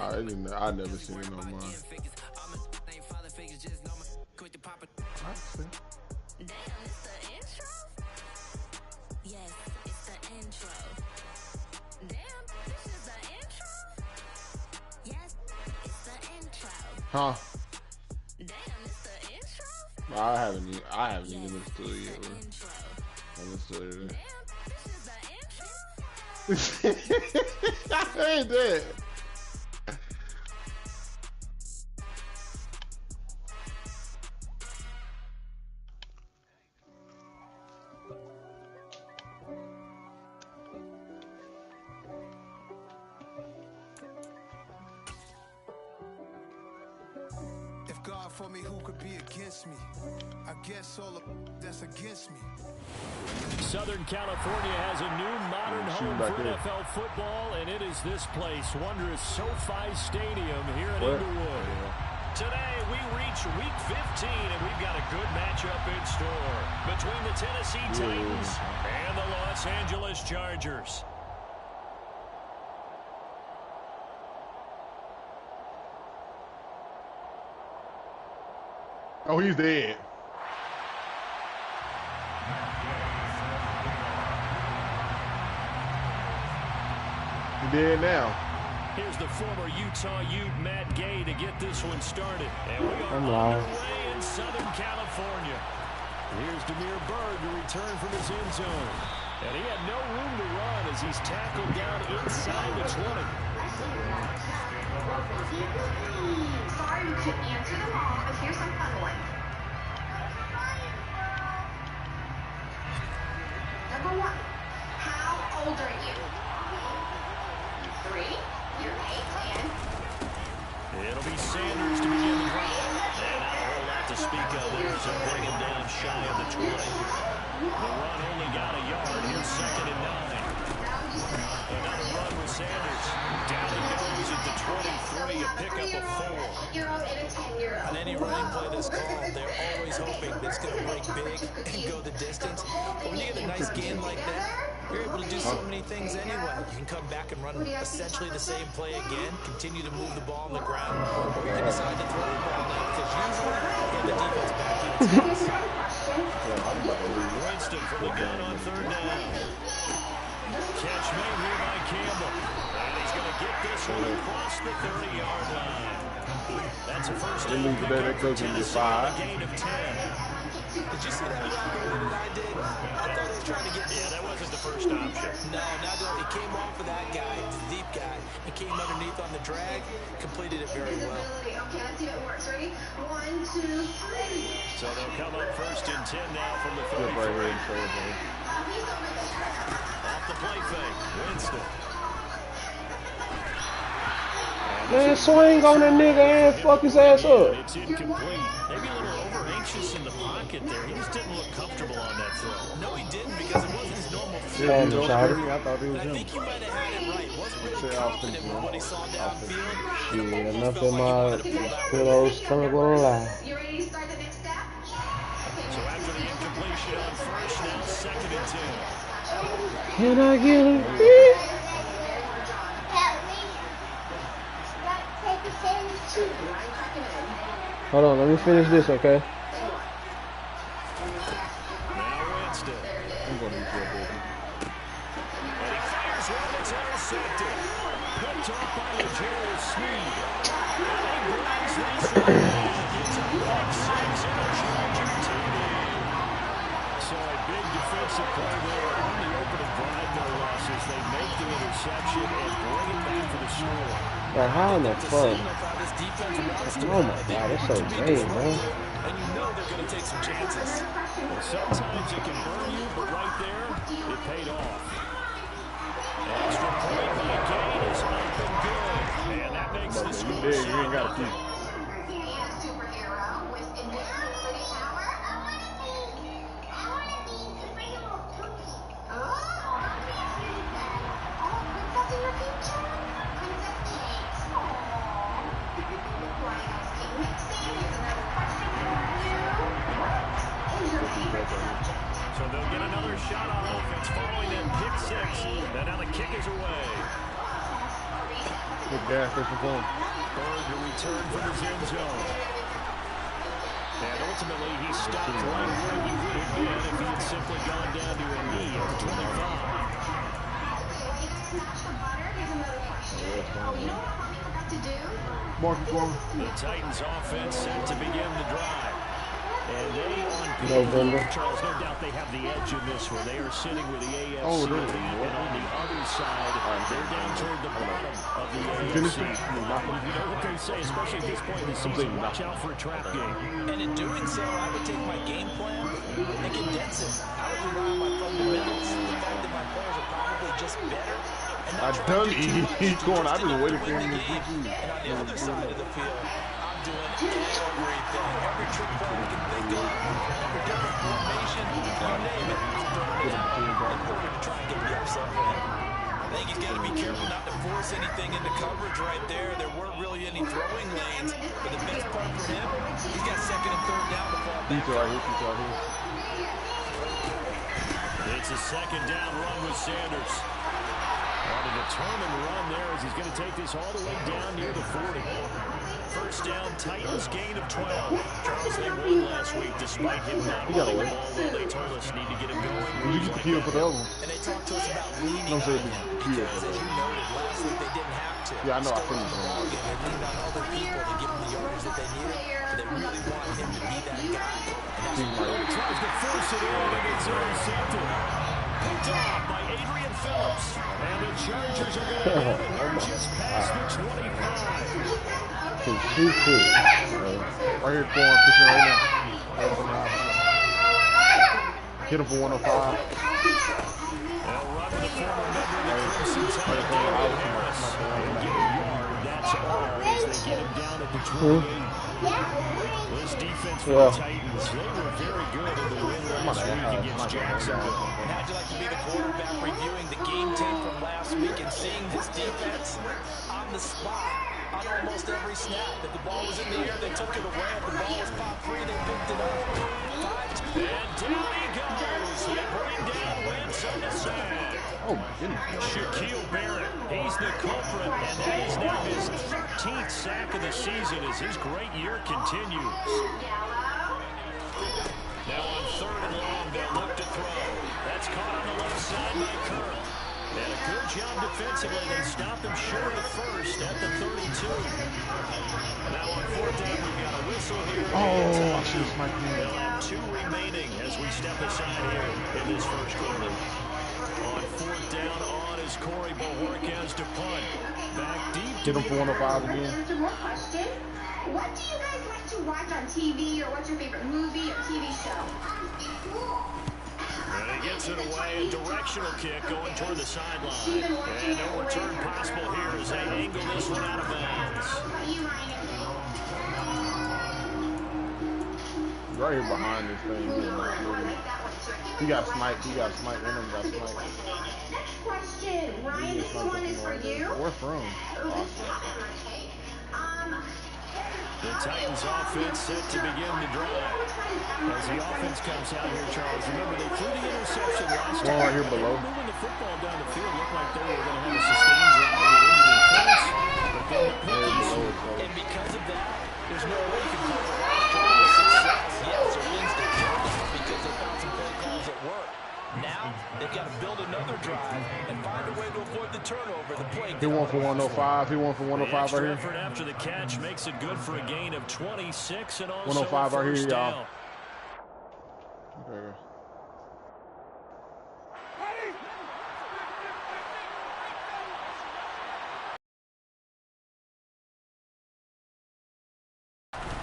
I never seen it on mine. Huh? I haven't even listened to it yet. I listened to it. I ain't dead. For me, who could be against me? I guess all of that's against me. Southern California has a new modern home for NFL football, and it is this place, wondrous SoFi Stadium here in Inglewood. Today, we reach Week 15, and we've got a good matchup in store between the Tennessee Titans and the Los Angeles Chargers. Oh, he's dead. He dead now. Here's the former Utah Ute Matt Gay to get this one started. And we are underway in Southern California. Here's Demir Bird to return from his end zone. And he had no room to run as he's tackled down inside the 20. Sorry you couldn't answer them all, but here's some fun ones. Number 1, how old are you? 3, you're 8, and... It'll be Sanders to begin the drive. And not a whole lot to speak of there as they bring him down shy of the 20. The run only got a yard. Here's 2nd and 9. Another run with Sanders. Down he goes at the 23 to pick up a 4. On any running play that's called, they're always hoping that it's going to break big and go the distance. But when you get a nice gain like that, you're able to do so many things anyway. You can come back and run essentially the same play again, continue to move the ball on the ground, or you can decide to throw the ball now because usually you have the defense back in. Winston from the gun on 3rd down. Catch made here by Campbell. And he's going to get this one across the 30-yard line. That's a first down pickup for Tennessee, a gain of 10. Did you see that that I did? I thought he was trying to get... Yeah, that wasn't the first option. No, he came off of that guy, the deep guy. He came underneath on the drag, completed it very well. Okay, let's see if it works. Ready? 1, 2, 3. So they'll come up 1st and 10 now from the 33. Off the play fake, Winston. Man, swing on that nigga and fuck his ass up. It's incomplete. Maybe a little over-anxious in the pocket there. He just didn't look comfortable on that throw. No, he didn't because it wasn't his normal throw. I thought he was I him. think you might have had it right. Wasn't really confident with what he saw downfield. Yeah, enough of my pillows stomach won't lie. You ready to start the next step? So after the incompletion on 1st, now 2nd and 10. Can I get a beat? Hold on, let me finish this, okay? Now Winston. I'm going to be good. And he fires one that's intercepted. Picked off by L'Jarius Sneed. And he brings this one down. Gets a pick 6 and a Charger TD. So a big defensive play there on the opening drive, no losses. They make the interception and bring it back for the score. But how in the fuck? Oh my god, it's so lame, man. And you know they're going to take some chances. Well, sometimes it can burn you, but right there, it paid off. Extra point by Gain is up and good. And that makes the score 7-0. So they'll get another shot on offense following that pick 6. And now the kick is away. Yeah, first and goal. Bird to return from his end zone. And ultimately, he stopped right where he would have been if he had simply gone down to a knee at the 25. Mark is going. The Titans offense set to begin the drive. And they on November. Charles, no doubt they have the edge in this one. They are sitting with the AFC lead, and on the other side, they're down toward the bottom of the AFC. You know what they say, especially at this point in the season, watch out for a trap game. And in doing so, I would take my game plan and condense it. I would rely on my fundamentals, the fact that my players are probably just better. I done he's going. I just waited for him to And on the other side of the field, I'm doing everything. Every trick play I can think of, every different formation, you name it, I'm throwing it out in order to try and get the upset win. I think he's got to be careful not to force anything into coverage right there. There weren't really any throwing lanes, but the best part for him, he's got second and third down to fall back. It's a second down run with Sanders. On a determined run there as he's going to take this all the way down near the 40. First down, Titans gain of 12. Charles, they won last week despite him not running the ball well. They told us need to get him going. You get the kill for the other one. And they talked to us about leaning on him because, as you noted, last week they didn't have to. Yeah, I know. I Still finished on the ball game. They leaned on other people to give them the yardage that they needed. But they really want him to be that guy. And that's Tries to force it in, and it's intercepted. Picked off by Adrian Phillips. And the Chargers are going to have it just past the 25. Right here, going fishing right now. Hit him for 105. They'll run the former member of the Crimson Tide, David Harris, and get a yard. That's all as they get him down at the 28. This defense for the Titans, they were very good in the win last week against Jacksonville. And how'd you like to be the quarterback reviewing the game tape from last week and seeing this defense on the spot on almost every snap? If the ball was in the air, they took it away. If the ball was popped free, they picked it up. And down he goes. They bring down Wentz on the side. Oh my goodness. Shaquille Barrett, he's the culprit, and that is now his 13th sack of the season as his great year continues. Now on third and long, they'll look to throw. That's caught on the left side by Curl. And a good job defensively. They stop him short at first at the 32. Now on fourth down, we've got a whistle here. Oh, I should have smiked him. They'll have 2 remaining as we step aside here in this first quarter. On fourth down on is Corey Bojorquez to punt. Back deep. Hit him for 105 again. One more question. What do you guys like to watch on TV, or what's your favorite movie or TV show? And he gets it away. A directional kick going toward the sideline. And no return possible here as they angle this one out of bounds. Right here behind this thing. He got sniped. One of them got sniped. Next question. Ryan, this one is for you. Where from? The Titans offense set to begin the drive. As the offense comes out here, Charles, remember they threw the interception last time. Right here below. Moving the football down the field looked like they were going to have a sustained drive with ending points. But then the penalties. And because of that, there's no way you can call it a success. Yes, or wins the game because they found some play calls that work. Now, they've got to build another drive and find a way to avoid the turnover. The play. He won for 105. He won for 105 right here. Effort after the catch makes it good for a gain of 26 and also 105 right here, y'all. Okay.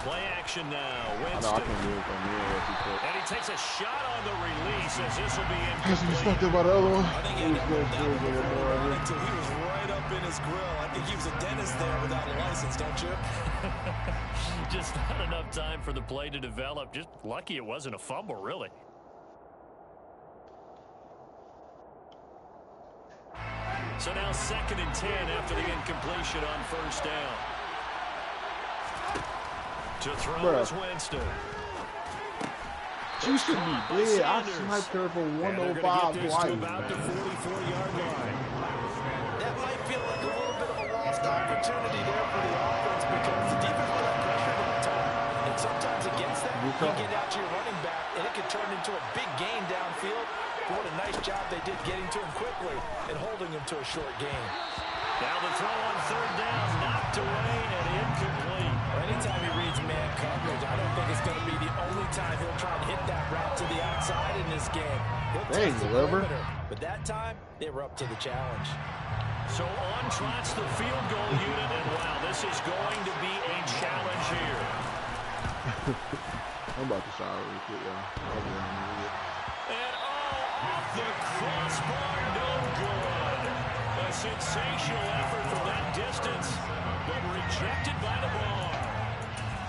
Play action now. I can do it from here. And he takes a shot on the release as this will be Has to be stuck there by the other one. I think he until he was right up in his grill. I think he was a dentist there without a license, don't you? Just not enough time for the play to develop. Just lucky it wasn't a fumble, really. So now 2nd and 10 after the incompletion on first down. To throw is Winston. You should be dead. I sniped her for 105 twice. About the 44-yard line. That might feel like a little bit of a lost missed opportunity there for the offense because the defense put pressure on time. And sometimes against that, you get out to your running back, and it can turn into a big gain downfield. But what a nice job they did getting to him quickly and holding him to a short gain. Now the throw on third down, knocked away and incomplete. Anytime he reads man coverage, I don't think it's going to be the only time he'll try to hit that route to the outside in this game. He'll test the perimeter, but that time, they were up to the challenge. So on trots the field goal unit, and wow, this is going to be a challenge here. I'm about to shower real quick, y'all. And off the crossbar, no good. A sensational effort from that distance, but rejected by the bar.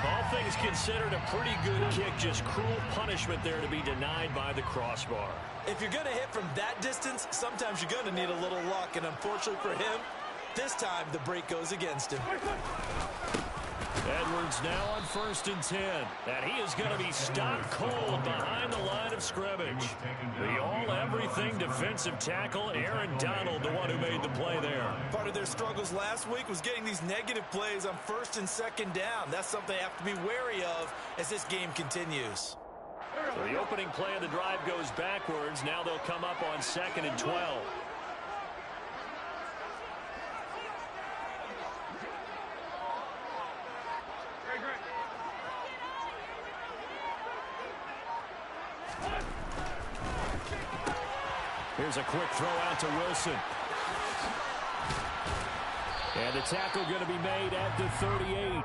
All things considered, a pretty good kick, just cruel punishment there to be denied by the crossbar. If you're going to hit from that distance, sometimes you're going to need a little luck, and unfortunately for him, this time the break goes against him. Edwards now on 1st and 10, and he is going to be stopped cold behind the line of scrimmage. The all-everything defensive tackle, Aaron Donald, the one who made the play there. Part of their struggles last week was getting these negative plays on 1st and 2nd down. That's something they have to be wary of as this game continues. So the opening play of the drive goes backwards. Now they'll come up on 2nd and 12. Here's a quick throw out to Wilson. And the tackle going to be made at the 38.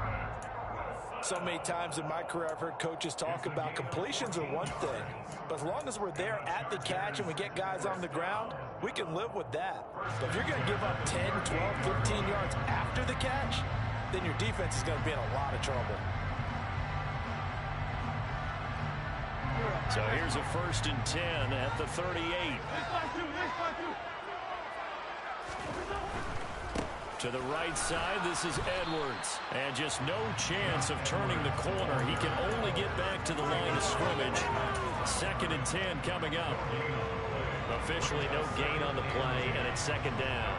So many times in my career I've heard coaches talk about completions are one thing, but as long as we're there at the catch and we get guys on the ground, we can live with that. But if you're going to give up 10, 12, 15 yards after the catch, then your defense is going to be in a lot of trouble. So here's a 1st and 10 at the 38. To the right side, this is Edwards. And just no chance of turning the corner. He can only get back to the line of scrimmage. 2nd and 10 coming up. Officially no gain on the play, and it's 2nd down.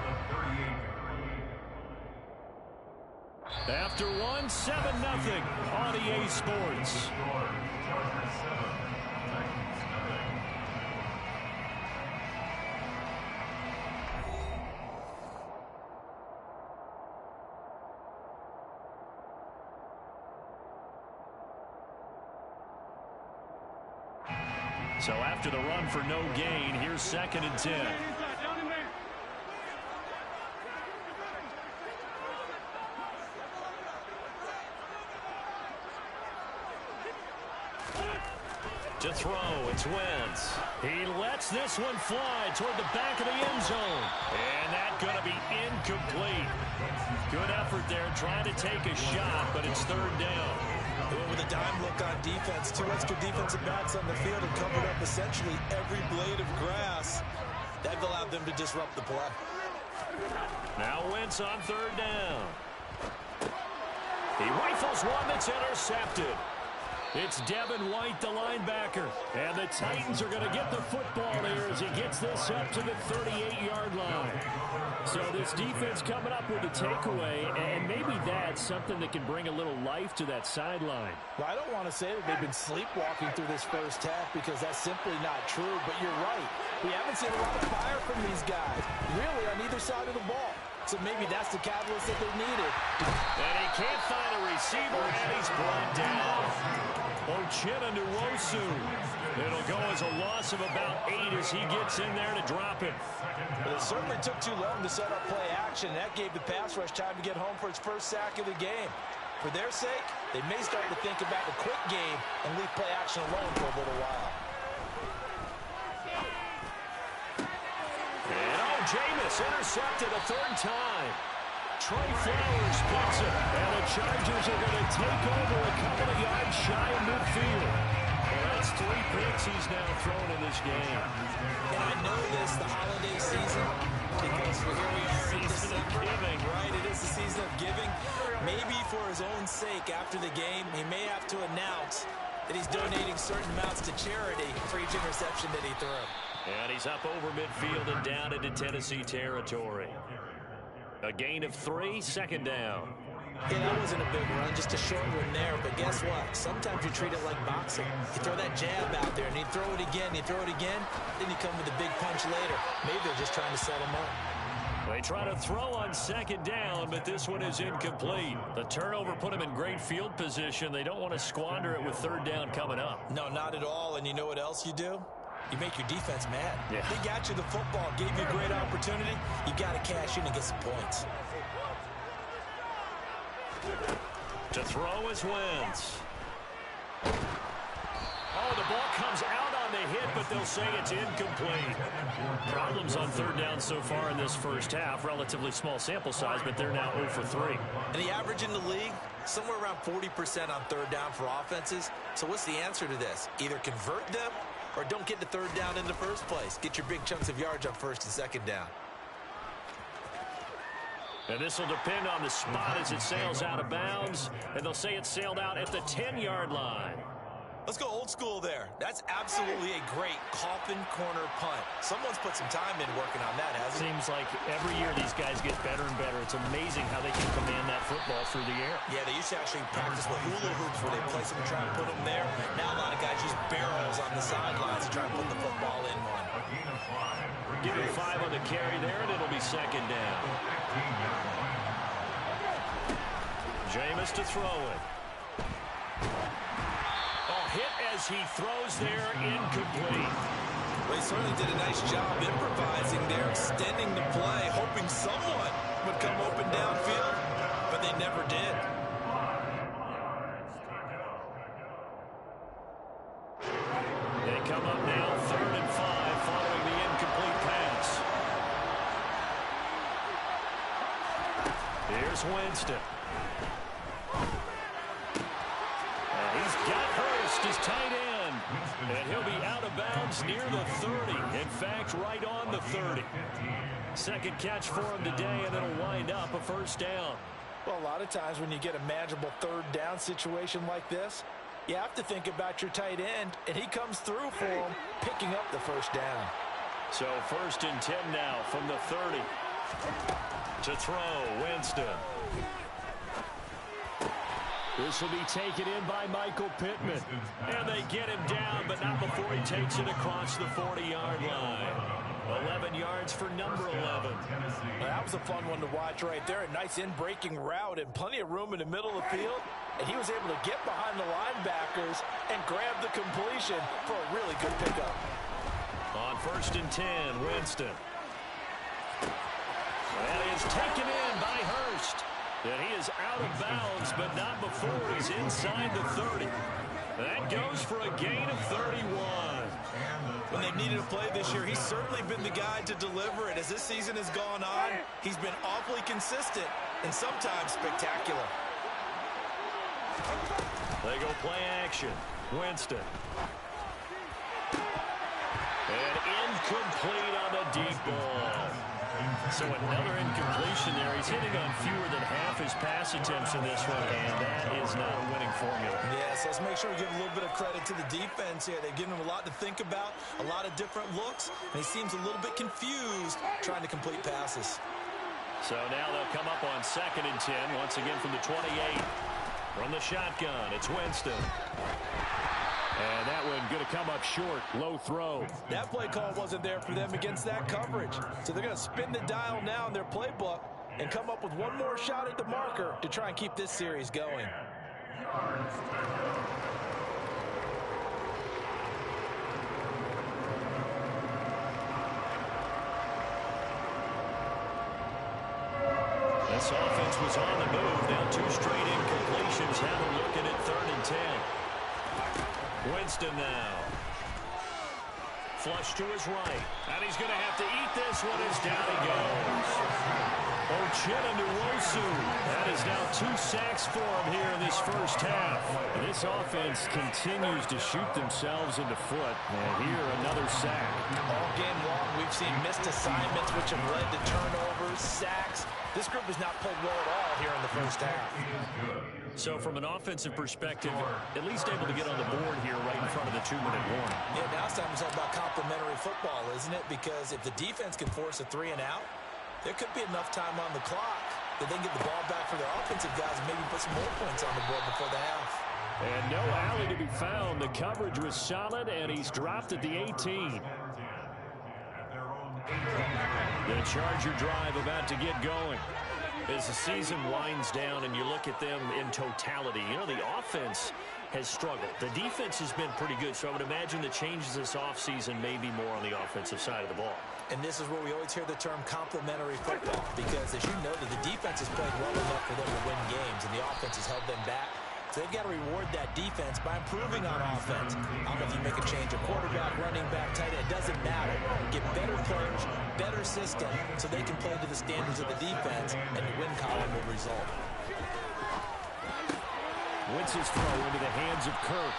After one, 7-0 on EA Sports. So after the run for no gain, here's 2nd and 10. To throw, it's Wentz. He lets this one fly toward the back of the end zone. And that's going to be incomplete. Good effort there trying to take a shot, but it's 3rd down. With a dime look on defense, 2 extra defensive backs on the field and covered up essentially every blade of grass. That allowed them to disrupt the play. Now Wentz on 3rd down. He rifles one that's intercepted. It's Devin White, the linebacker. And the Titans are going to get the football here as he gets this up to the 38-yard line. So this defense coming up with a takeaway, and maybe that's something that can bring a little life to that sideline. Well, I don't want to say that they've been sleepwalking through this first half because that's simply not true, but you're right. We haven't seen a lot of fire from these guys, really, on either side of the ball. So maybe that's the catalyst that they needed. And he can't find a receiver, and he's brought down. Ochena Nwosu. It'll go as a loss of about 8 as he gets in there to drop it. But it certainly took too long to set up play action. That gave the pass rush time to get home for its first sack of the game. For their sake, they may start to think about the quick game and leave play action alone for a little while. And Jameis intercepted a 3rd time. Trey Flowers picks it, and the Chargers are going to take over a couple of yards shy of midfield. Well, that's 3 picks he's now thrown in this game. And I know this, the holiday season, because here we are in Season of giving. Right, it is the season of giving. Maybe for his own sake after the game, he may have to announce that he's donating certain amounts to charity for each interception that he threw. And he's up over midfield and down into Tennessee territory. A gain of 3, second down. Yeah, that wasn't a big run, just a short one there. But guess what? Sometimes you treat it like boxing. You throw that jab out there, and you throw it again, you throw it again, then you come with a big punch later. Maybe they're just trying to set them up. They try to throw on second down, but this one is incomplete. The turnover put them in great field position. They don't want to squander it with third down coming up. No, not at all. And you know what else you do? You make your defense mad. Yeah. They got you the football, gave you a great opportunity. You got to cash in and get some points. To throw is Wentz. Oh, the ball comes out on the hit, but they'll say it's incomplete. Problems on third down so far in this first half. Relatively small sample size, but they're now 0 for 3. And the average in the league, somewhere around 40% on third down for offenses. So what's the answer to this? Either convert them or don't get to third down in the first place. Get your big chunks of yards on first and second down. And this will depend on the spot as it sails out of bounds. And they'll say it sailed out at the 10-yard line. Let's go old school there. That's absolutely a great coffin corner punt. Someone's put some time in working on that, hasn't it? Seems like every year these guys get better and better. It's amazing how they can command that football through the air. Yeah, they used to actually practice with hula hoops where they place them and try and put them there. Now a lot of guys use barrels on the sidelines to try and put the football in one. Give him 5 on the carry there, and it'll be second down. Jameis to throw it. Hit as he throws there, incomplete. Well, he certainly did a nice job improvising there, extending the play, hoping someone would come open downfield, but they never did. They come up now, 3rd and 5, following the incomplete pass. Here's Winston. He's got Hurst, his tight end, and he'll be out of bounds near the 30. In fact, right on the 30. Second catch for him today, and it'll wind up a first down. Well, a lot of times when you get a manageable third down situation like this, you have to think about your tight end, and he comes through for him, picking up the first down. So 1st and 10 now from the 30. To throw, Winston. This will be taken in by Michael Pittman. And they get him down, but not before he takes it across the 40-yard line. 11 yards for number 11. Well, that was a fun one to watch right there. A nice in-breaking route and plenty of room in the middle of the field. And he was able to get behind the linebackers and grab the completion for a really good pickup. On 1st and 10, Winston. That is taken in by Hurst. And he is out of bounds, but not before he's inside the 30. That goes for a gain of 31. When they've needed a play this year, he's certainly been the guy to deliver it. As this season has gone on, he's been awfully consistent and sometimes spectacular. They go play action. Winston. And incomplete on the deep ball. So another incompletion there. He's hitting on fewer than half his pass attempts in this one, and that is not a winning formula. Yes, let's make sure we give a little bit of credit to the defense here. They've given him a lot to think about, a lot of different looks, and he seems a little bit confused trying to complete passes. So now they'll come up on 2nd and 10, once again from the 28. From the shotgun, it's Winston. And that one going to come up short, low throw. That play call wasn't there for them against that coverage. So they're going to spin the dial now in their playbook and come up with one more shot at the marker to try and keep this series going. This offense was on the move. Now 2 straight incompletions. Have them looking at 3rd and 10. Winston now. Flush to his right. And he's going to have to eat this one as down he goes. Uchenna-Nwosu. That is now 2 sacks for him here in this first half. And this offense continues to shoot themselves in the foot. And here another sack. All game long, we've seen missed assignments which have led to turnovers, sacks. This group has not played well at all here in the first half. So from an offensive perspective, at least able to get on the board here right in front of the 2-minute warning. Yeah, now it's time to talk about complimentary football, isn't it? Because if the defense can force a 3 and out, There could be enough time on the clock that they can get the ball back for their offensive guys and maybe put some more points on the board before the half. And no alley to be found. The coverage was solid, and he's dropped at the 18. The Charger drive about to get going. As the season winds down and you look at them in totality, you know, the offense has struggled. The defense has been pretty good, so I would imagine the changes this offseason may be more on the offensive side of the ball. And this is where we always hear the term complementary football, because as you know, the defense has played well enough for them to win games, and the offense has held them back. So they've got to reward that defense by improving on offense. I don't know if you make a change of quarterback, running back, tight end. It doesn't matter. Get better players, better system, so they can play to the standards of the defense, and the win column will result. Wentz's throw into the hands of Kirk.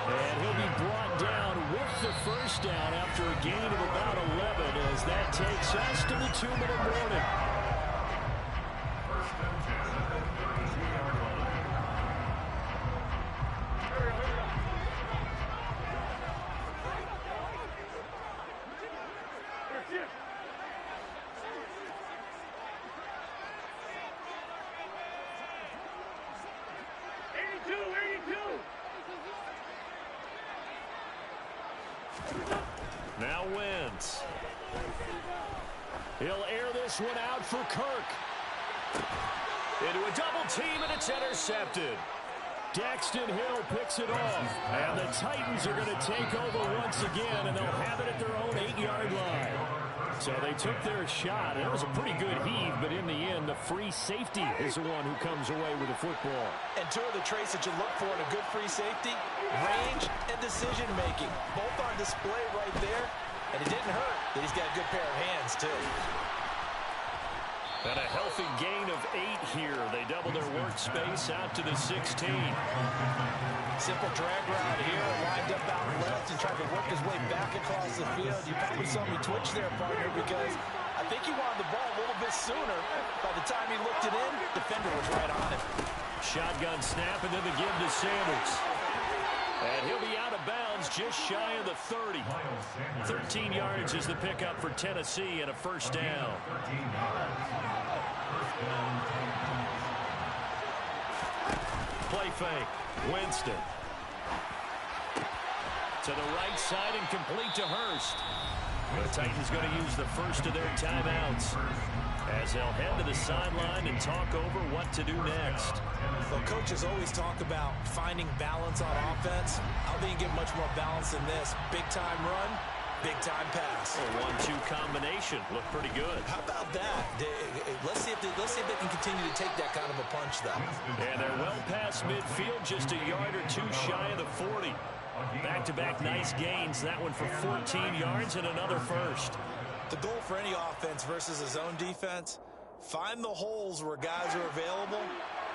And he'll be brought down with the first down after a gain of about 11 as that takes us to the 2-minute warning. Now Wentz. He'll air this one out for Kirk. Into a double team, and it's intercepted. Daxton Hill picks it off. And the Titans are going to take over once again, and they'll have it at their own 8-yard line. So they took their shot. It was a pretty good heave, but in the end, the free safety is the one who comes away with the football. And two of the traits that you look for in a good free safety, range and decision-making. Both on display right there. And it didn't hurt that he's got a good pair of hands, too. And a healthy gain of 8 here. They double their workspace out to the 16. Simple drag route here, lined up out left and tried to work his way back across the field. You probably saw me twitch there, partner, because I think he wanted the ball a little bit sooner. By the time he looked it in, the defender was right on him. Shotgun snap and then the give to Sanders. And he'll be out of bounds just shy of the 30. 13 yards is the pickup for Tennessee and a first down. Play fake. Winston. To the right side and complete to Hurst. The Titans going to use the first of their timeouts as they'll head to the sideline and talk over what to do next. Well, coaches always talk about finding balance on offense. I don't think you get much more balance than this. Big-time run, big-time pass. A 1-2 combination looked pretty good. How about that? Let's see if they can continue to take that kind of a punch, though. And they're well past midfield, just a yard or two shy of the 40. Back-to-back nice gains. That one for 14 yards and another first. The goal for any offense versus a zone defense, find the holes where guys are available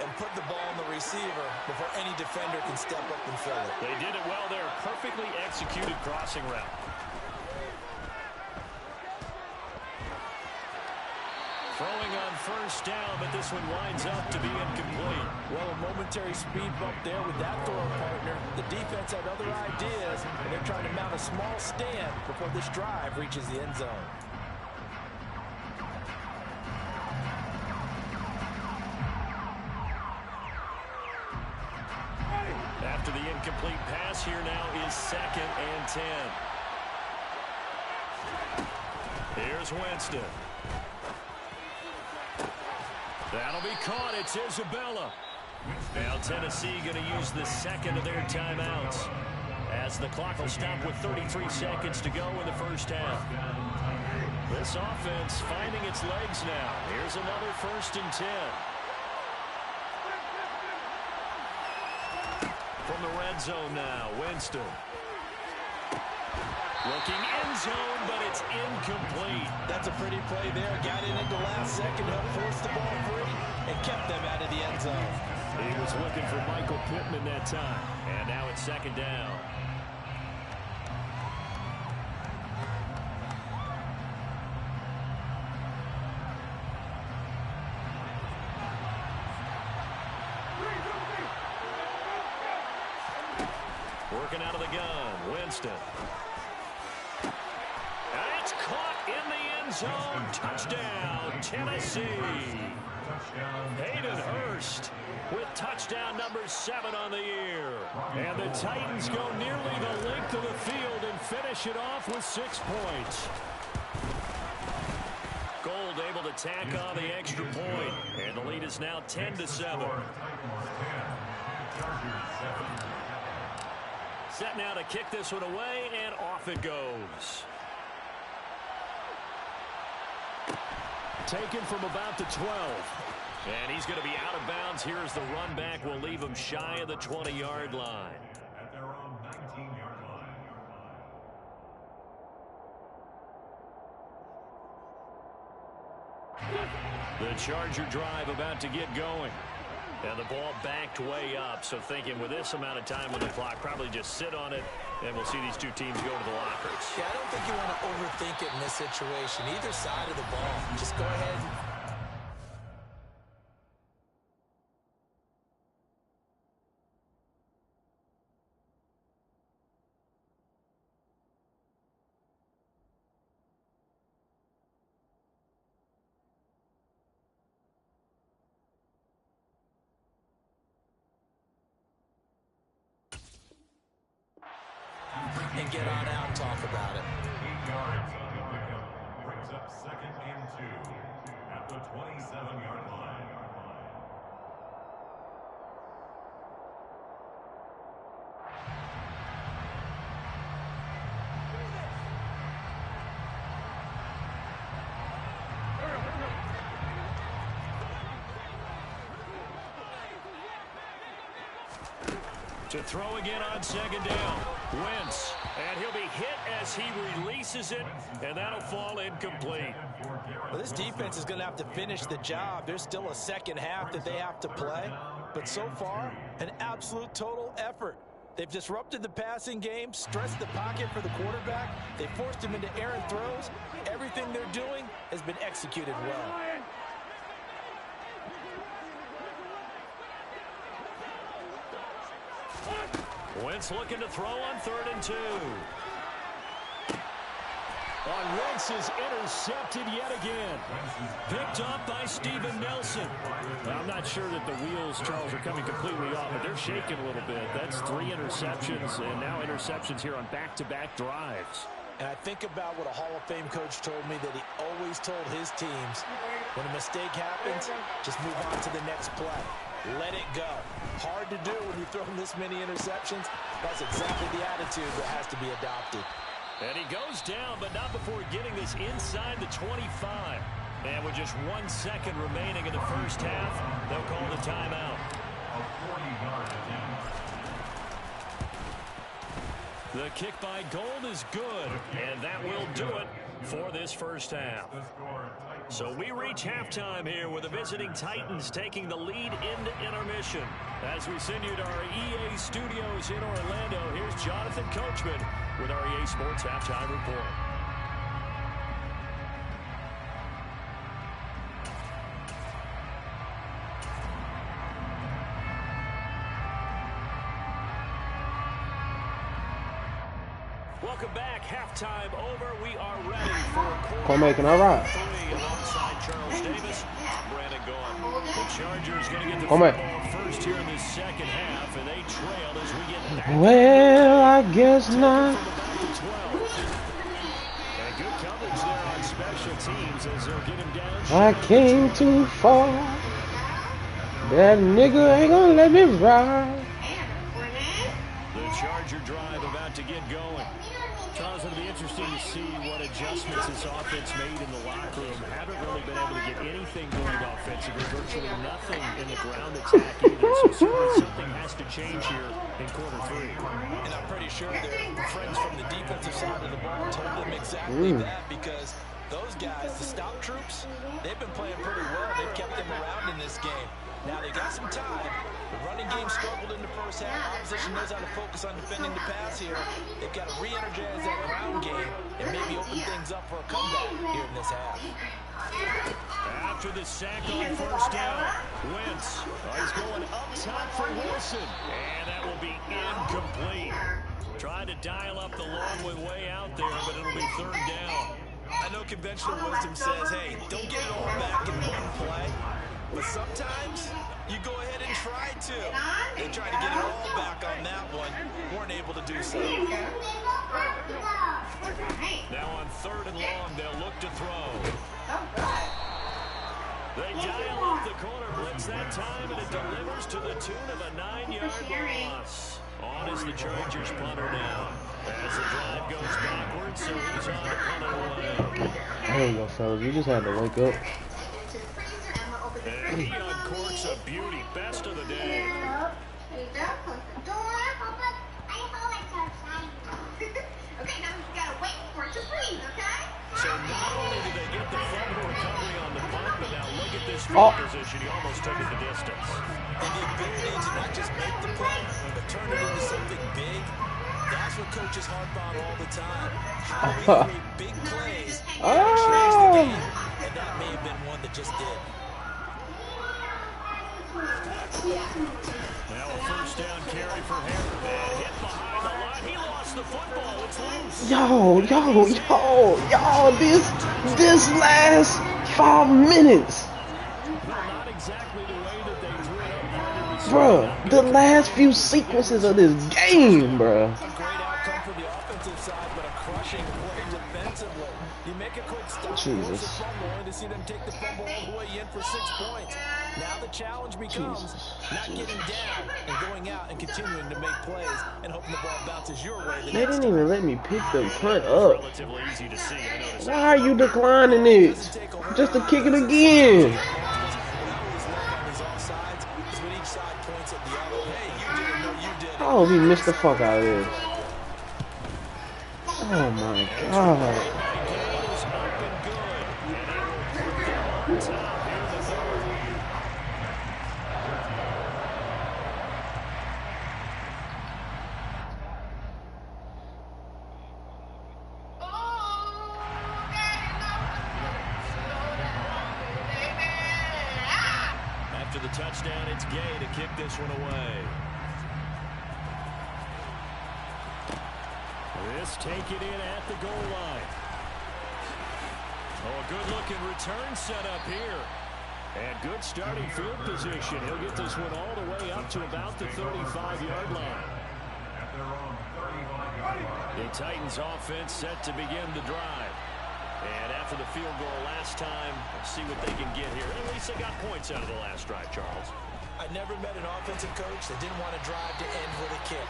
and put the ball on the receiver before any defender can step up and fill it. They did it well there. Perfectly executed crossing route. Throwing on first down, but this one winds up to be incomplete. Well, a momentary speed bump there with that throw partner. The defense had other ideas, and they're trying to mount a small stand before this drive reaches the end zone. After the incomplete pass, here now is 2nd and 10. Here's Winston. That'll be caught. It's Isabella. Now Tennessee going to use the second of their timeouts as the clock will stop with 33 seconds to go in the first half. This offense finding its legs now. Here's another 1st and 10. From the red zone now, Winston. Looking end zone, but it's incomplete. That's a pretty play there. Got it into last second, helped force the ball free, and kept them out of the end zone. He was looking for Michael Pittman that time. And now it's 2nd down. Working out of the gun, Winston. And it's caught in the end end zone. Touchdown, Tennessee. Hayden Hurst with touchdown number 7 on the year. And the Titans go nearly the length of the field and finish it off with 6 points. Gold able to tack on the extra point, and the lead is now 10-7. Set now to kick this one away, and off it goes. Taken from about the 12. And he's going to be out of bounds. Here's the run back. Will leave him shy of the 20-yard line. At their own 19-yard line. The Charger drive about to get going. And the ball backed way up. So thinking with this amount of time on the clock, probably just sit on it, and we'll see these two teams go to the lockers. Yeah, I don't think you want to overthink it in this situation. Either side of the ball. Just go ahead. And get on out and talk about it. 8 yards on the pickup. Brings up 2nd and 2 at the 27-yard line. To throw again on 2nd down. Wentz, and he'll be hit as he releases it, and that'll fall incomplete. Well, this defense is going to have to finish the job. There's still a second half that they have to play, but so far, an absolute total effort. They've disrupted the passing game, stressed the pocket for the quarterback. They forced him into errant throws. Everything they're doing has been executed well. Wentz looking to throw on 3rd and 2. On Wentz is intercepted yet again. Picked up by Steven Nelson. Now, I'm not sure that the wheels, Charles, are coming completely off, but they're shaking a little bit. That's 3 interceptions, and now interceptions here on back-to-back drives. And I think about what a Hall of Fame coach told me that he always told his teams, when a mistake happens, just move on to the next play. Let it go. Hard to do when you throw this many interceptions. That's exactly the attitude that has to be adopted. And he goes down, but not before getting this inside the 25. And with just 1 second remaining in the first half, they'll call the timeout. A 40-yard attempt. The kick by Gold is good, and that will do it for this first half. So we reach halftime here with the visiting Titans taking the lead into intermission. As we send you to our EA studios in Orlando, here's Jonathan Coachman with our EA Sports Halftime Report. Welcome back. Halftime over. We are ready for Cole making all right. 3 alongside Charles Davis. Brandon Gaughan. The Chargers going to get the Cole football first here in this second half, and they trail as we get back. Well, I guess not. And good coverage there on special teams as they'll get him down. I came too far. That nigga ain't gonna let me ride. The Charger drive about to get going. Charles, it'll be interesting to see what adjustments this offense made in the locker room. Haven't really been able to get anything going offensively. Virtually nothing in the ground attack either. So certainly something has to change here in quarter 3. And I'm pretty sure their friends from the defensive side of the ball told them exactly that, because those guys, the stop troops, they've been playing pretty well. They've kept them around in this game. Now they got some time. The running game struggled in the first half. Opposition knows how to focus on defending the pass here. They've got to re-energize that ground game and maybe open things up for a comeback here in this half. After the sack on first down, Wentz is going up top for Wilson. And that will be incomplete. Trying to dial up the long one way out there, but it'll be 3rd down. I know conventional wisdom says, hey, don't get it all back in one play. But sometimes you go ahead and try to. They tried to get it all back on that one. Weren't able to do so. Now on 3rd and long, they'll look to throw. They dial up the corner blitz that time, and it delivers to the tune of a 9-yard loss. On is the Chargers punter now. As the drive goes backwards, so he's on to punt it away. There you go, fellas. You just had to wake up. And he uncorks a beauty. Best of the day. So not only did they get the fumble recovery on the punt, but now look at this field position. He almost took it the distance. And the ability to not just make the play, but turn it into something big. That's what coaches harp on all the time. How do we create big plays that change the game? And that may have been one that just did. Now a first down carry for Harris. And hit behind the line. He lost the football. It's loose. Yo, this last 5 minutes. Not exactly the way that they drew it up. Bruh, the last few sequences of this game, bruh. A great outcome for the offensive side, but a crushing play defensively. You make a quick stop, Jesus. force a fumble, and to see them take the fumble all the way in for 6 points. Now the challenge becomes not getting down and going out and continuing to make plays and hoping the ball bounces your way. They didn't even let me pick the punt up. Relatively easy to see. I noticed. Why are you declining it? Just to kick it again. Oh, we missed the fuck out of this. Oh my god. After the touchdown, it's Gay to kick this one away. This take it in at the goal line. Oh, a good-looking return set up here. And good starting field position. He'll get this one all the way up to about the 35-yard line. The Titans offense set to begin the drive. And after the field goal last time, let's see what they can get here. At least they got points out of the last drive, Charles. I never met an offensive coach that didn't want to drive to end with a kick.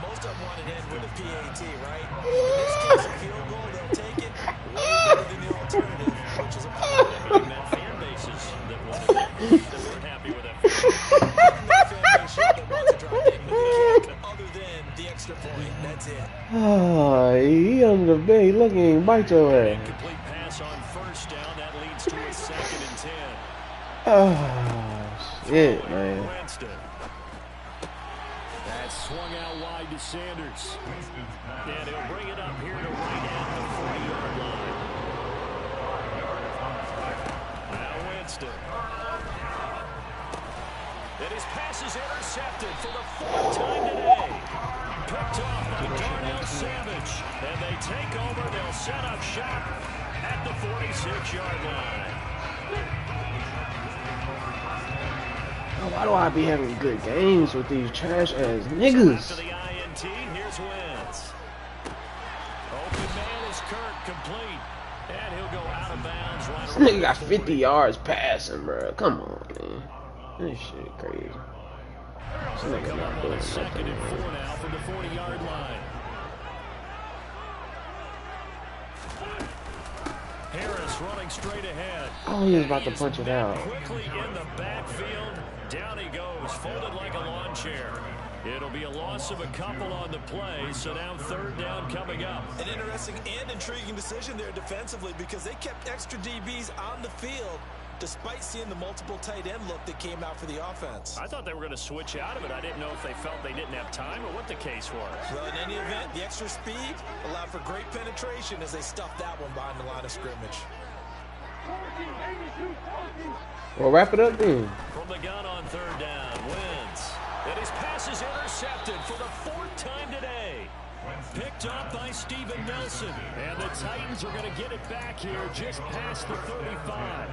Most of them want to end with a PAT, right? In this case, a field goal, they'll take it way better than the alternative, which is a punt. Meaning that fan bases that wanted it, that weren't happy with that field goal. No fan base that wants to drive to end with a kick, other than the extra point. That's it. He under the bay looking, bite your ass. Complete pass on first down. That leads to a 2nd and 10. Oh, shit, man. Winston. That's swung out wide to Sanders. And he'll bring it up here to right at the 40-yard line. Now Winston. And his pass is intercepted for the 4th time today. Picked off by Darnell Savage. And they take over. They'll set up shop at the 46-yard line. Why do I be having good games with these trash-ass niggas? To the INT, here's Wentz. Open man is Kirk, complete. And he'll go out of bounds right This nigga got 50 yards passing, bro. Come on, man. This shit crazy. This nigga not doing Second nothing, and 4 man. now from the 40-yard line. Harris running straight ahead. Oh, he was about to punch it out. Quickly in the backfield. Down he goes, folded like a lawn chair. It'll be a loss of a couple on the play, so now 3rd down coming up. An interesting and intriguing decision there defensively because they kept extra DBs on the field despite seeing the multiple tight end look that came out for the offense. I thought they were going to switch out of it. I didn't know if they felt they didn't have time or what the case was. Well, in any event, the extra speed allowed for great penetration as they stuffed that one behind the line of scrimmage. Well, wrap it up then. From the gun on 3rd down, Wentz. And his pass is intercepted for the 4th time today. Picked up by Steven Nelson. And the Titans are going to get it back here just past the 35.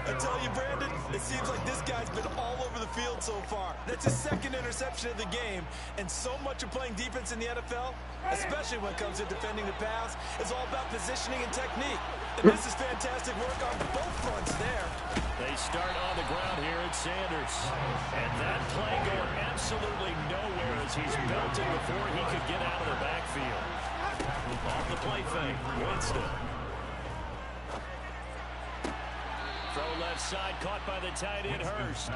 I tell you, Brandon, it seems like this guy's been all over the field so far. That's his second interception of the game. And so much of playing defense in the NFL, especially when it comes to defending the pass, is all about positioning and technique. And this is fantastic work on both fronts there. They start on the ground here at Sanders. And that play going absolutely nowhere as he's belted before he could get out of the backfield. Off the play fake, Winston. Throw left side, caught by the tight end, Hurst.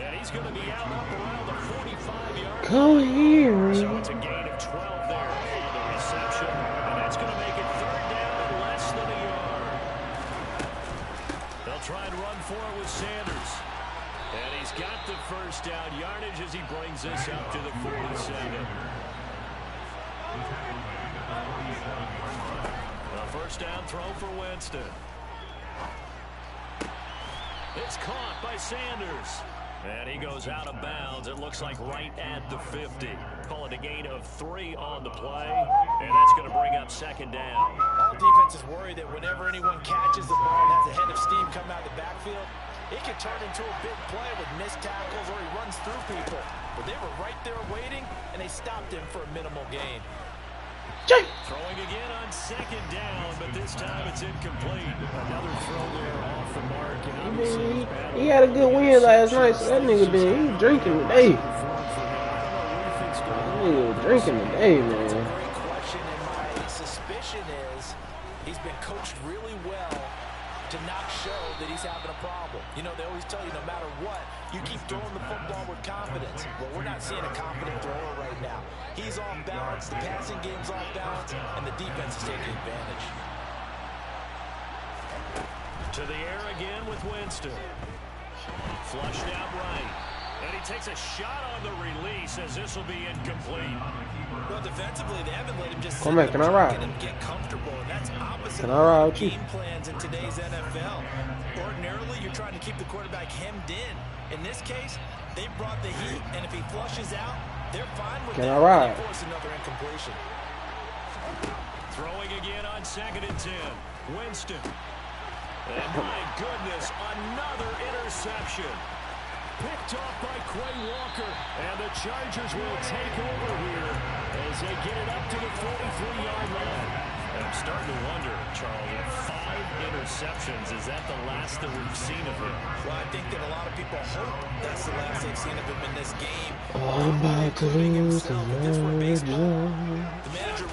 And he's going to be out up around the 45-yard Come here. So it's a gain of 12 there on the reception. And that's going to make it third down and less than a yard. They'll try and run for it with Sanders. And he's got the first down yardage as he brings this up to the 47. The first down throw for Winston. It's caught by Sanders. And he goes out of bounds. It looks like right at the 50. Call it a gain of 3 on the play. And that's going to bring up second down. All defenses worry that whenever anyone catches the ball and has a head of steam come out of the backfield, it can turn into a big play with missed tackles or he runs through people. But they were right there waiting, and they stopped him for a minimal gain. Throwing again on second down, but this time it's incomplete. Another throw there off the mark. And He had a good win last night, so that nigga been drinking today. That nigga drinking today, man. That's a great question, and my suspicion is he's been coached really well to not show that he's having a problem. You know, they always tell you no matter what, you keep throwing the football with confidence. Well, we're not seeing a confident thrower right now. He's off balance, the passing game's off balance, and the defense is taking advantage. to the air again with Winston. Flushed out right. And he takes a shot on the release as this will be incomplete. Well, defensively, they haven't let him just Come back, can I ride? and get comfortable, and that's opposite Can I ride of with you? game plans in today's NFL. Ordinarily, you're trying to keep the quarterback hemmed in. In this case, they brought the heat, and if he flushes out, they're fine with Can that. I ride? They force another incompletion. Throwing again on 2nd and 10. Winston. And my goodness, another interception. Picked off by Quay Walker. And the Chargers will take over here as they get it up to the 43-yard line. And I'm starting to wonder, Charles, if 5 interceptions, is that the last that we've seen of him? Well, I think that a lot of people hope that's the last they've seen of him in this game. I'm about to lose the The manager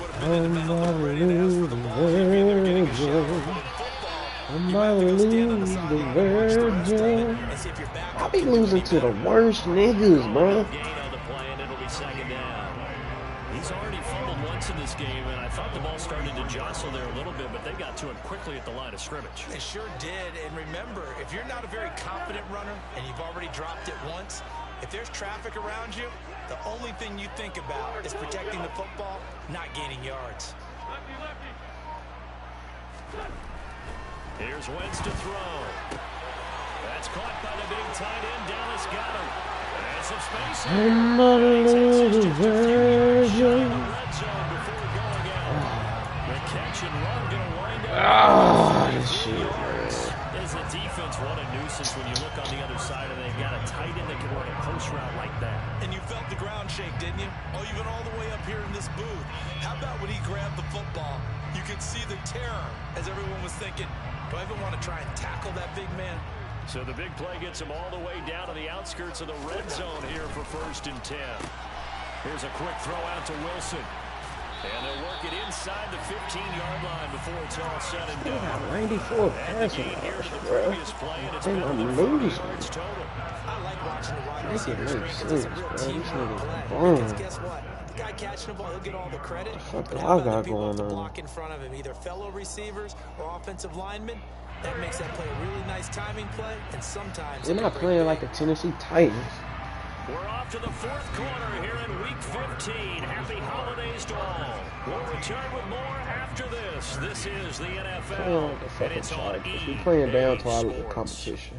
would have been in the middle already and asked for the ball. Maybe they're getting a shot for football. I'm about to lose the virgin. I'll be losing to the worst niggas, bro. Gain on the play, and it'll be 2nd down. He's already fumbled once in this game, and I thought the ball started to jostle there a little bit, but they got to him quickly at the line of scrimmage. They sure did. And remember, if you're not a very confident runner and you've already dropped it once, if there's traffic around you, the only thing you think about is protecting the football, not gaining yards. Here's Wentz to throw. That's caught by the big tight end. Dallas got him. And some space. I'm about to lose the virgin. Red zone before going out. The catch and run going to wind up. Ah, this shit, man. As a defense, what a nuisance when you look on the other side and they've got a tight end that can run a post route like that. And you felt the ground shake, didn't you? Oh, even all the way up here in this booth. How about when he grabbed the football? You could see the terror as everyone was thinking, do I even want to try and tackle that big man? So the big play gets him all the way down to the outskirts of the red zone here for 1st and 10. Here's a quick throw out to Wilson. And they'll work it inside the 15-yard line before it's all said and done. 94 passing yards, bro. And I'm losing. I like watching the wide Make it receivers make because it's sense, a real bro. This teamwork nigga's play. bomb. Because guess what? The guy catching the ball, he'll get all the credit. fuck But do how I about got the people going with the on? block in front of him, either fellow receivers or offensive linemen? That makes that play a really nice timing play, and sometimes They're not playing like the Tennessee Titans. We're off to the 4th quarter here in Week 15. Happy holidays to all. We'll return with more after this. This is the Playing NFL, like the and fucking it's on Chargers. We playing down to our EA little Sports. competition.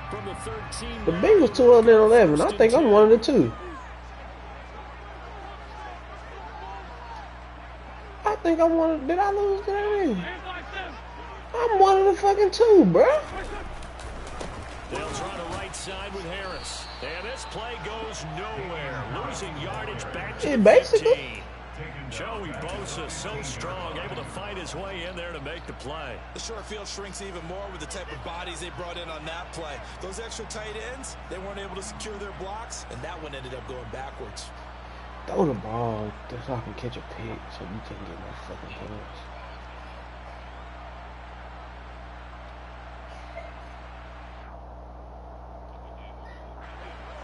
From the 13. The Bengals 12-11. I think I'm one of the two. I think I'm one of. Did I lose to that nigga? I'm one of the fucking two, bro. They'll try to right side with Harris. And this play goes nowhere. Losing yardage back to the 15. Joey Bosa, so strong, able to fight his way in there to make the play. The short field shrinks even more with the type of bodies they brought in on that play. Those extra tight ends, they weren't able to secure their blocks, and that one ended up going backwards. Throw the ball so I can catch a pick so you can't get my fucking points.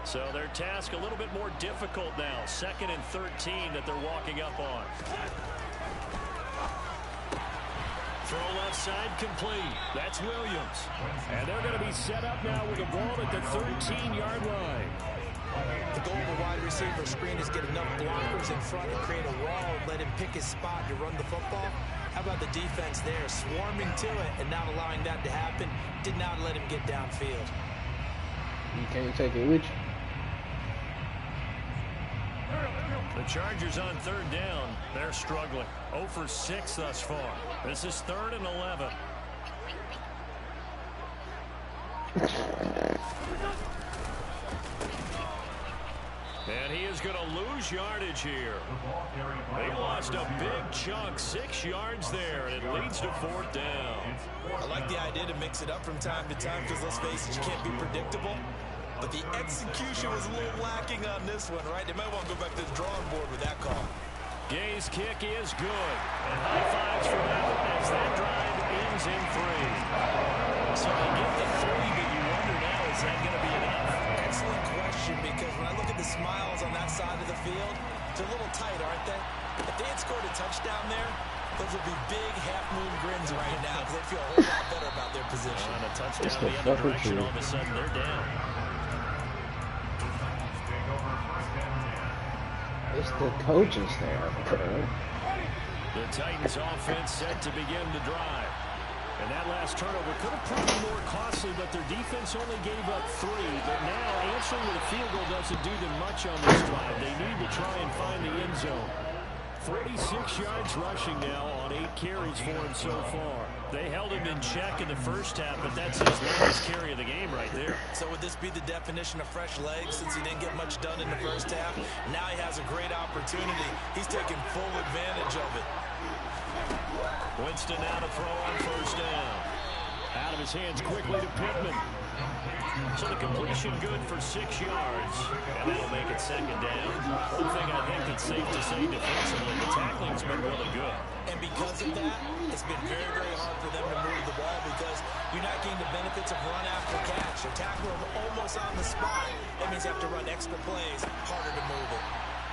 So their task a little bit more difficult now. 2nd and 13 that they're walking up on. Throw left side complete. That's Williams. And they're going to be set up now with the ball at the 13-yard line. The goal of a wide receiver screen is get enough blockers in front and create a wall and let him pick his spot to run the football. How about the defense there, swarming to it and not allowing that to happen? Did not let him get downfield. You can't take it with you. The Chargers on 3rd down. They're struggling. 0 for 6 thus far. This is 3rd and 11. And he is going to lose yardage here. They lost a big chunk, 6 yards there, and it leads to 4th down. I like the idea to mix it up from time to time because, let's face it, you can't be predictable. But the execution was a little lacking on this one, right? They might want to go back to the drawing board with that call. Gay's kick is good. And high fives for that one as that drive ends in 3. So they get the 3, but you wonder now, is that going to be enough? Excellent question, because when I look at the smiles on that side of the field, they're a little tight, aren't they? If they had scored a touchdown there, those would be big half-moon grins right now because they feel a whole lot better about their position. On a touchdown the other direction, all of a sudden they're down. It's the coaching staff, bro. The Titans offense set to begin to drive. And that last turnover could have proven more costly, but their defense only gave up 3. But now answering with a field goal doesn't do them much on this drive. They need to try and find the end zone. 46 yards rushing now on 8 carries for him so far. They held him in check in the first half, but that's his longest carry of the game right there. So would this be the definition of fresh legs since he didn't get much done in the first half? Now he has a great opportunity. He's taking full advantage of it. Winston now to throw on 1st down. Out of his hands quickly to Pittman. So the completion good for 6 yards, and that'll make it 2nd down. One thing I think that's safe to say defensively, the tackling's been really good. And because of that, it's been very, very hard for them to move the ball because you're not getting the benefits of run after catch. They're tackling them almost on the spot. That means you have to run extra plays, harder to move it.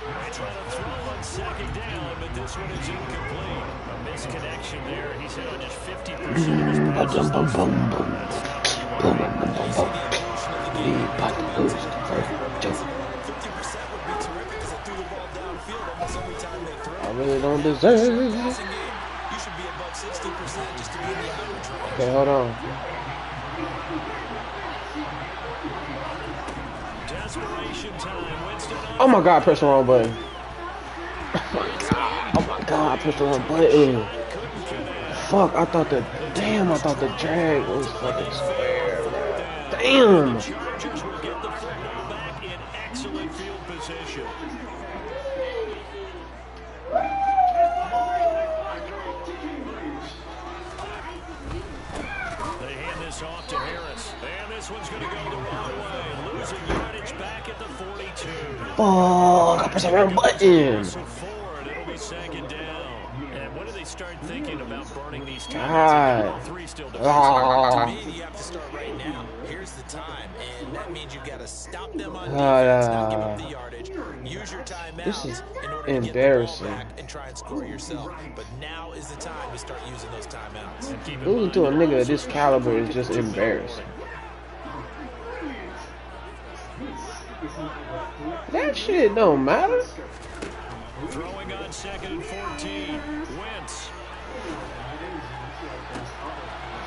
They try to throw on 2nd down, but this one is incomplete. A misconnection there. He's hit on just 50% of his passes. That's not what you want to see. 50% would be terrific because they threw the ball downfield almost every time they throw. I really don't deserve it. You should be above 60% just to be in the average range. Okay, hold on. Desperation time. Winston. Oh my God, I pressed the wrong button. Oh my God, I pressed the wrong button. Fuck, I thought the drag was fucking square, bro. Damn. Chargers will get the football back in excellent field position. They hand this off to Harris. And this one's going to go the wrong way. Losing yardage back at the 42. Fuck, I pressed the wrong button. It'll be 2nd down. And when do they start thinking about burning these times? God. 3 still to To me, you have to start right now. Here's the time, and that means you've got to stop them on defense, not give up the yardage. Use your timeouts in order to get the ball back and try and score yourself. But now is the time to start using those timeouts. Losing to a nigga of this caliber is just embarrassing. That shit don't matter. Throwing on 2nd and 14. Wentz.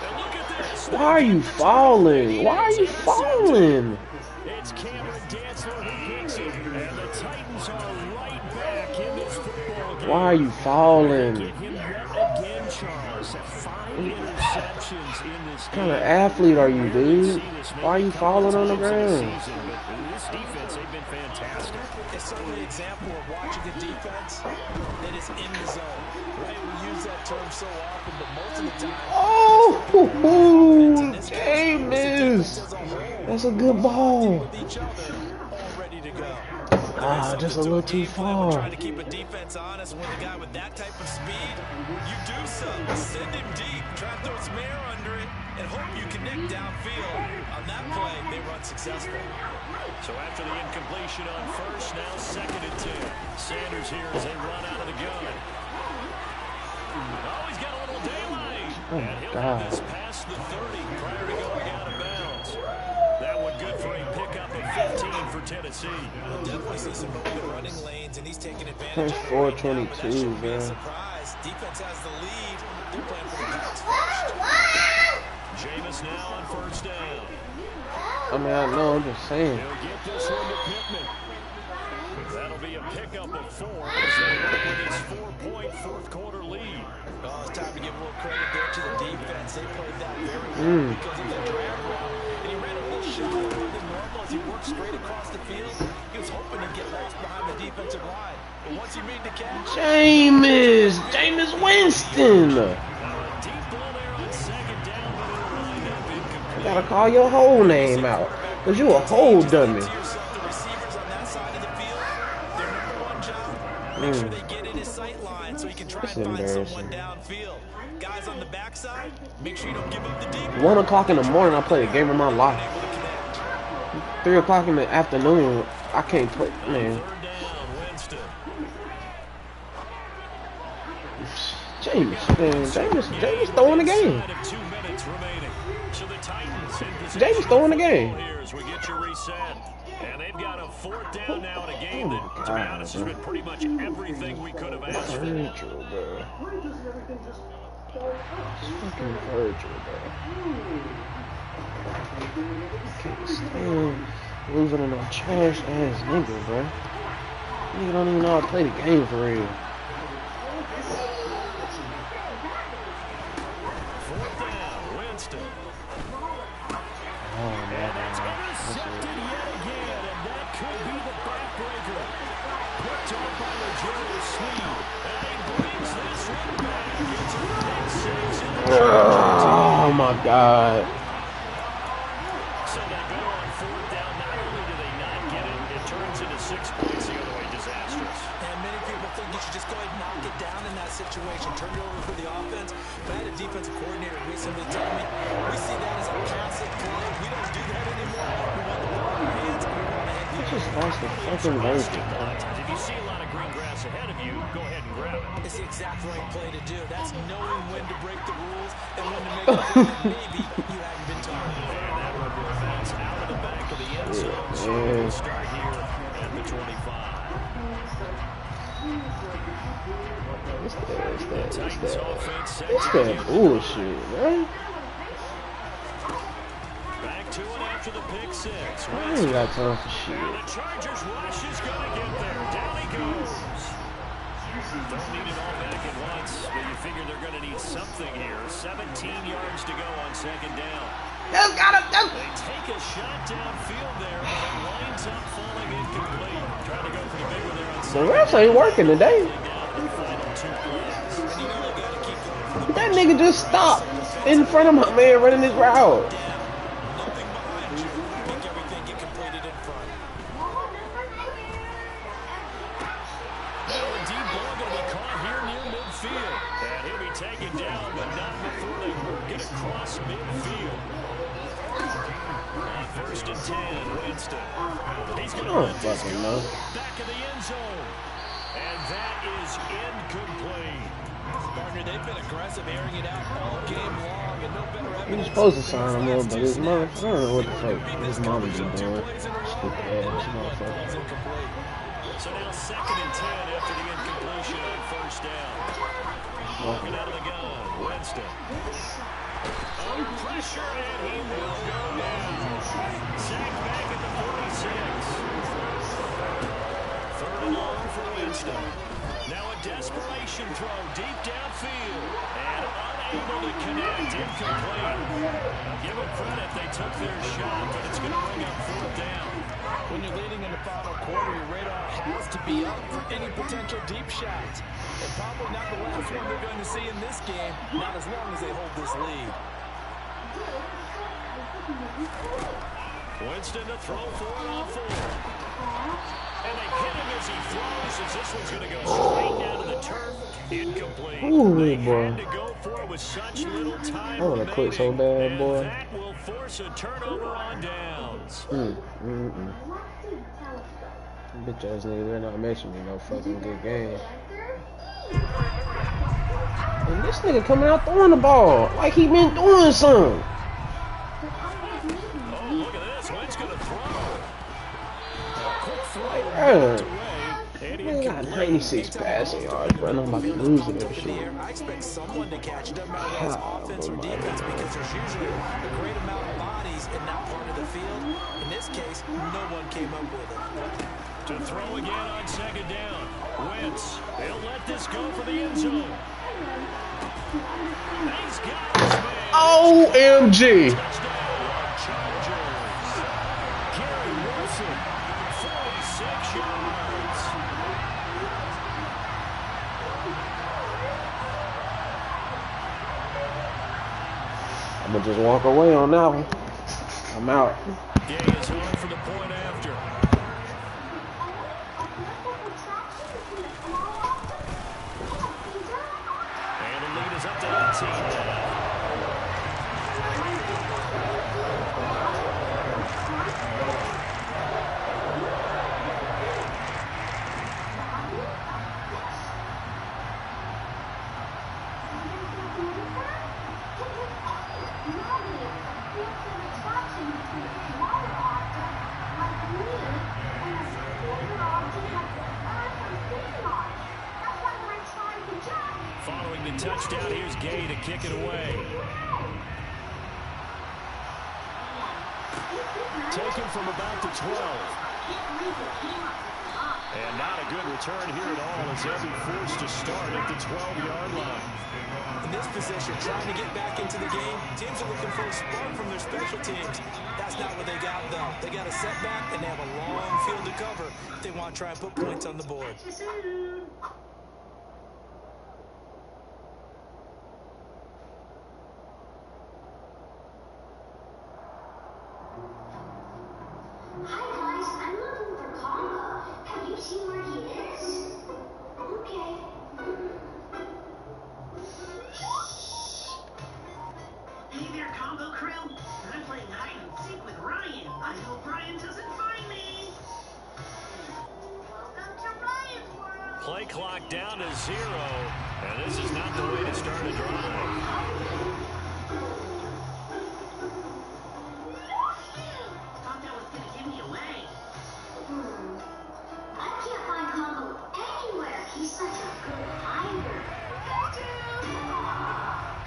And look at this. Why are you falling? Why are you falling? It's Cameron Dantzler who picks it, and the Titans are right back in this football game. Why are you falling? Get him yet again, Charles. 5 interceptions in this What kind of athlete are you, dude? Why are you falling on the ground? This defense, they've been fantastic. It's certainly an example of watching a defense that is in the zone. Right? We use that term so often, but most of the time. Oh, James! That's a good ball. Ah, just a little too far. Trying to keep a defense honest with a guy with that type of speed. You do something. Send him deep. Try to throw some air under it and hope you connect downfield. On that play, they run successful. So after the incompletion on first, now 2nd and 10. Sanders here as they run out of the gun. Oh, he's got a little daylight. Oh, and he'll God. have this past the 30 prior to going out of bounds. That one good for a pickup of 15 for Tennessee. We'll definitely see some open running lanes, and he's taking advantage That's of it. 422, man. Surprise. Defense has the lead. They're playing for the Pats first. Jameis now on first down. I mean, I know, I'm just saying. He'll get this one to Pittman. That'll be a pickup of 4 as they work with his 4-point fourth-quarter lead. Oh, it's time to give a little credit there to the defense. They played that very well because of the drag route. And he ran a little shallower than normal as he worked straight across the field. He was hoping to get lost behind the defensive line. But once he made the catch... Jameis Winston! Deep ball there on 2nd down, but it'll wind up incomplete. You gotta call your whole name out. Cause you a whole dummy. The receivers on that side of the field, their #1 job, make sure they get in his sight line so he can try and find someone downfield. Guys on the backside, make sure you don't give up the deep. 1 o'clock in the morning, I play the game of my life. 3 o'clock in the afternoon, I can't play, man. 3rd down, Winston. Jameis throwing the game. 2 minutes remaining. So the Titans in possession Jameis throwing the game. here as we get your reset. And they've got a 4th down now in a game that, to be honest, has been pretty much everything we could have asked for. Virgil, bro. It's fucking Virgil, bro. Can't stand losing to no trash ass nigga, bro. Nigga don't even know how to play the game for real. 4th down, Winston. Oh, man. It's intercepted yet again, and that could be the backbreaker. Picked up by Legere Sneed, and he brings this one back. It's a big 6 in the Oh, my God. So they go on 4th down. Not only do they not get it, it turns into 6 points the other way. Disastrous. And many people think you should just go ahead and knock it down in that situation. Turn it over for the offense. But I had a defensive coordinator recently tell me, we see that as a passive play. We don't do that anymore. We want the ball in our hands, and we want to head Just lost the fucking Virgil, bro. If you see a lot of green grass ahead of you, go ahead and grab it. It's the exact right play to do. That's knowing when to break the rules and when to make a play that maybe you hadn't been taught. And that one will bounce out of the back of the end zone. So we'll start here at the 25. It's that bullshit, man. Back to it after the pick 6. I ain't got time for shit. And the Chargers rush is going to get there. Down he goes. Don't need it all back at once, but you figure they're going to need something here. 17 yards to go on 2nd down. Just gotta go. They take a shot downfield there, but it winds up falling incomplete. Trying to go for the big one there on The refs ain't working today. That nigga just stopped in front of my man running his route. Nothing behind you. Make everything get completed in front. Well, the deep ball going to be caught here near midfield. And he'll be taken down, but not before they work it across midfield. On 1st and 10, Winston. He's going to Oh, let this fucking go no. back of the end zone. And that is incomplete. Partner, they've been aggressive, airing it out all game long, and no better evidence. He was supposed to sign him up, but his mother, I don't know what the fuck his mama be doing. Stupid ass motherfucker. So now 2nd and 10 after the incompletion on 1st down. Walking out of the gun, Winston. Under pressure, and he will go down. Sacked back at the 46. Third and long for Winston. Now a desperation throw deep downfield. And unable to connect. Incomplete. Now give them credit. They took their shot, but it's going to bring up fourth down. When you're leading in the final quarter, your radar has to be up for any potential deep shots. And probably not the last one they're going to see in this game, not as long as they hold this lead. Winston to throw for it on fourth. And they hit him as he throws, as this one's going to go straight down to the turf. Incomplete. Ooh, they boy. had to go for it with such little time I want to quit so bad, and boy. that will force a turnover on downs. Bitch ass nigga, they're not making me no fucking good game. And this nigga coming out throwing the ball like he been doing something. Oh, look at this. Wentz going to throw. Quick throw. Nigga got 96 passing yards, bro. I'm about to lose it and shit. I expect someone to catch it. Doesn't matter whether it's offense or defense, because there's usually a great amount of bodies in that part of the field. In this case, no one came up with it. To throw again on second down. Wentz, he'll let this go for the end zone. He's got his man. OMG. Touchdown, Chargers. Gary Wilson, 46 yards. I'm gonna just walk away on that one. I'm out. Gay is on for the point after. And the lead is up to 18 now. Following the touchdown, here's Gay to kick it away. Taken from about the 12. And not a good return here at all as they'll be forced to start at the 12-yard line. In this position, trying to get back into the game, teams are looking for a spark from their special teams. That's not what they got, though. They got a setback, and they have a long field to cover if they want to try and put points on the board. Hi guys, I'm looking for Congo. Have you seen where he is? Okay. Hey there, Congo crew. I'm playing hide and seek with Ryan. I hope Ryan doesn't find me. Welcome to Ryan's world. Play clock down to 0, and this is not the way to start a drive. Thought that was gonna give me away. I can't find Congo anywhere. He's such a good hider.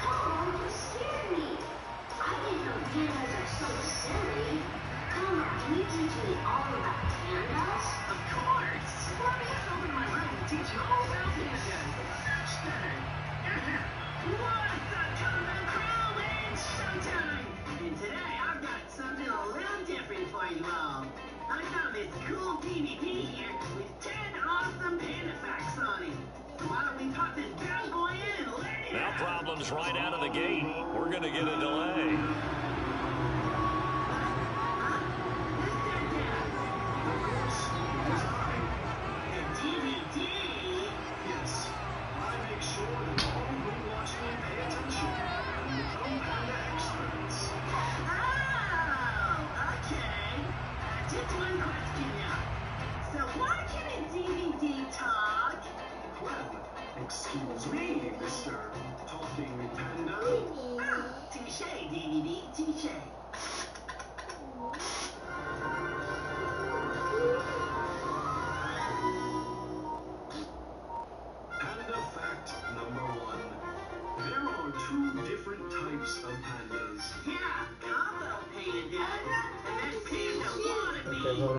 Come on, you scared me. I didn't know pandas are so silly. Come on, can you teach me all about pandas? Of course. Let me open my room and teach you all about pandas. What's up, Congo crew? It's showtime. And today I've got something a little different for you all. I found this cool DVD here with 10 awesome panda facts on it. So why don't we pop this bad boy in and let it Now out? problems right out of the gate. We're going to get a delay. DVD? Yes. I make sure that all who watch me pay attention and become panda experts. Oh, okay. Just one question now. So why can a DVD talk? Well, excuse me, Mr. Talking Panda. Ah, touche, DVD. groups of pandas. Yeah,